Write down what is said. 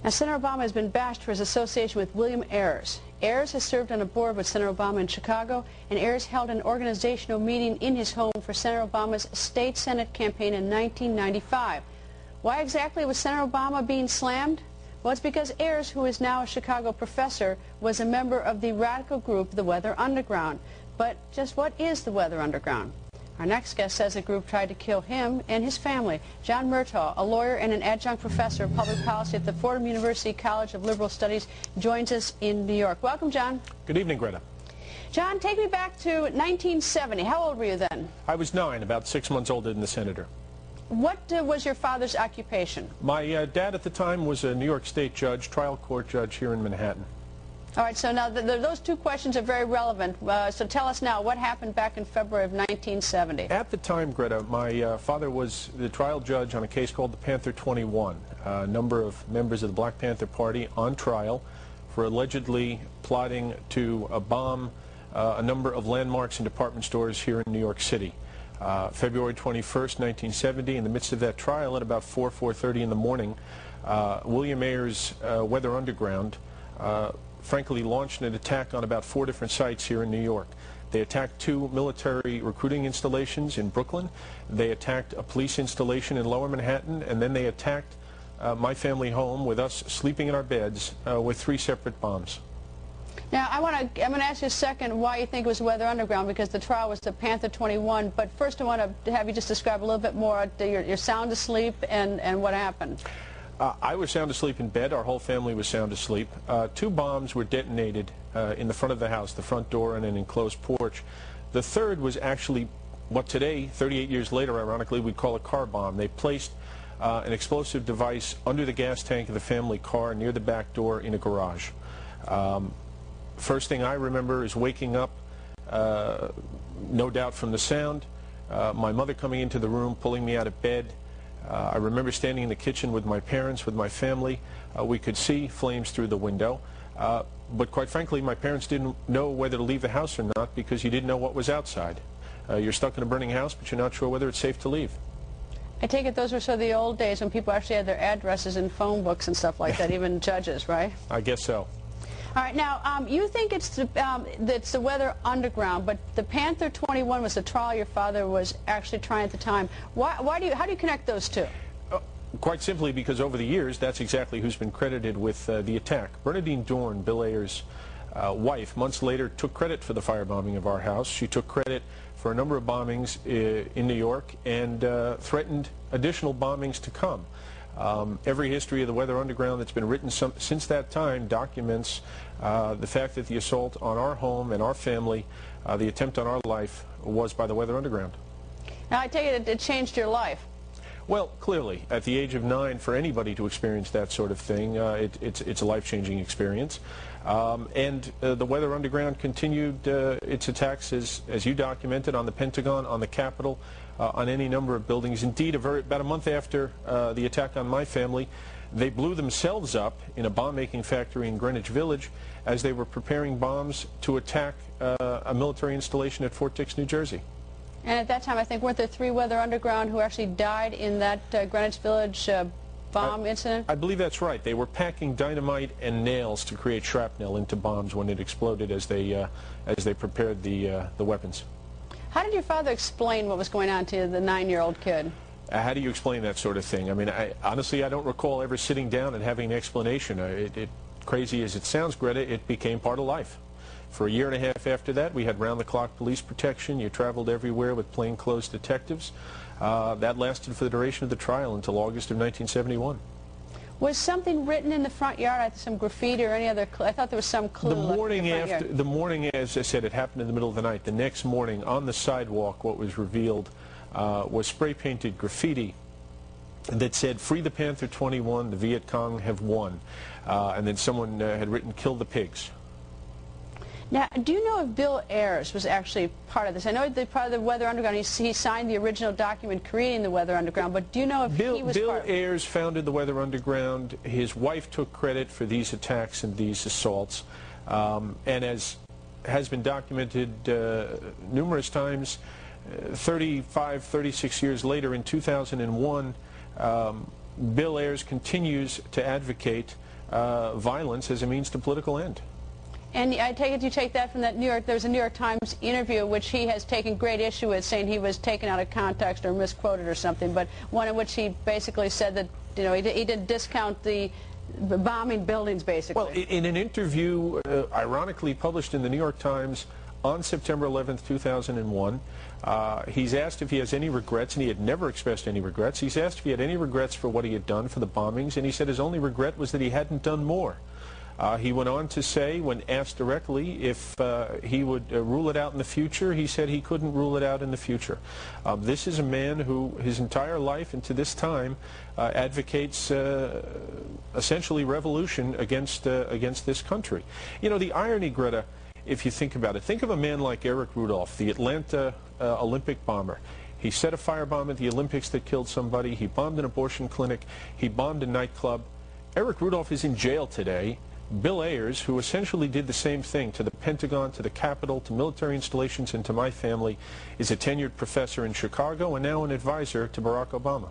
Now, Senator Obama has been bashed for his association with William Ayers. Ayers has served on a board with Senator Obama in Chicago, and Ayers held an organizational meeting in his home for Senator Obama's state Senate campaign in 1995. Why exactly was Senator Obama being slammed? Well, it's because Ayers, who is now a Chicago professor, was a member of the radical group, the Weather Underground. But just what is the Weather Underground? Our next guest says the group tried to kill him and his family. John Murtagh, a lawyer and an adjunct professor of public policy at the Fordham University College of Liberal Studies, joins us in New York. Welcome, John. Good evening, Greta. John, take me back to 1970. How old were you then? I was 9, about 6 months older than the senator. What was your father's occupation? My dad at the time was a New York State judge, trial court judge here in Manhattan. All right, so now those two questions are very relevant. So tell us now, what happened back in February of 1970? At the time, Greta, my father was the trial judge on a case called the Panther 21. A number of members of the Black Panther Party on trial for allegedly plotting to bomb a number of landmarks and department stores here in New York City. February 21st, 1970, in the midst of that trial at about 4:30 in the morning, William Ayers' Weather Underground frankly launched an attack on about 4 different sites here in New York. They attacked 2 military recruiting installations in Brooklyn. They attacked a police installation in Lower Manhattan, and then they attacked my family home with us sleeping in our beds with 3 separate bombs. Now, I'm going to ask you a second why you think it was Weather Underground, because the trial was the Panther 21. But first, I want to have you just describe a little bit more your sound asleep and what happened. I was sound asleep in bed. Our whole family was sound asleep. 2 bombs were detonated in the front of the house, the front door and an enclosed porch. The third was actually what today, 38 years later, ironically, we'd call a car bomb. They placed an explosive device under the gas tank of the family car near the back door in a garage. First thing I remember is waking up, no doubt from the sound, my mother coming into the room, pulling me out of bed. I remember standing in the kitchen with my parents, with my family. We could see flames through the window. But quite frankly, my parents didn't know whether to leave the house or not because you didn't know what was outside. You're stuck in a burning house, but you're not sure whether it's safe to leave. I take it those were sort of the old days when people actually had their addresses in phone books and stuff like that, even judges, right? I guess so. All right, now, you think it's the Weather Underground, but the Panther 21 was the trial your father was actually trying at the time. How do you connect those two? Quite simply because over the years, that's exactly who's been credited with the attack. Bernardine Dohrn, Bill Ayers' wife, months later took credit for the firebombing of our house. She took credit for a number of bombings in New York and threatened additional bombings to come. Every history of the Weather Underground that's been written since that time documents the fact that the assault on our home and our family, the attempt on our life, was by the Weather Underground. Now, I take it it changed your life. Well, clearly, at the age of 9, for anybody to experience that sort of thing, it's a life-changing experience. And the Weather Underground continued its attacks, as you documented, on the Pentagon, on the Capitol, on any number of buildings. Indeed, about a month after the attack on my family, they blew themselves up in a bomb-making factory in Greenwich Village as they were preparing bombs to attack a military installation at Fort Dix, New Jersey. And at that time, I think, weren't there 3 Weather Underground who actually died in that Greenwich Village bomb incident? I believe that's right. They were packing dynamite and nails to create shrapnel into bombs when it exploded as they prepared the weapons. How did your father explain what was going on to the 9-year-old kid? How do you explain that sort of thing? I mean, honestly, I don't recall ever sitting down and having an explanation. Crazy as it sounds, Greta, it became part of life. For a year and a half after that, we had round-the-clock police protection. You traveled everywhere with plainclothes detectives. That lasted for the duration of the trial until August of 1971. Was something written in the front yard, some graffiti or any other clue? I thought there was some clue. The morning, as I said, it happened in the middle of the night. The next morning, on the sidewalk, what was revealed was spray-painted graffiti that said, "Free the Panther 21, the Viet Cong have won." And then someone had written, "Kill the pigs." Now, do you know if Bill Ayers was actually part of this? I know that part of the Weather Underground, he signed the original document creating the Weather Underground, but do you know if he was part of it? Bill Ayers founded the Weather Underground. His wife took credit for these attacks and these assaults. And as has been documented numerous times, 35, 36 years later, in 2001, Bill Ayers continues to advocate violence as a means to political end. And I take it you take that from that there's a New York Times interview which he has taken great issue with, saying he was taken out of context or misquoted or something, but one in which he basically said that, you know, he didn't discount the bombing buildings, basically. Well, in an interview ironically published in the New York Times on September 11th, 2001, he's asked if he has any regrets, and he had never expressed any regrets. He's asked if he had any regrets for what he had done for the bombings, and he said his only regret was that he hadn't done more. He went on to say, when asked directly if he would rule it out in the future, he said he couldn't rule it out in the future. This is a man who, his entire life and to this time, advocates essentially revolution against this country. You know, the irony, Greta, if you think about it, think of a man like Eric Rudolph, the Atlanta Olympic bomber. He set a firebomb at the Olympics that killed somebody. He bombed an abortion clinic. He bombed a nightclub. Eric Rudolph is in jail today. Bill Ayers, who essentially did the same thing to the Pentagon, to the Capitol, to military installations, and to my family, is a tenured professor in Chicago and now an advisor to Barack Obama.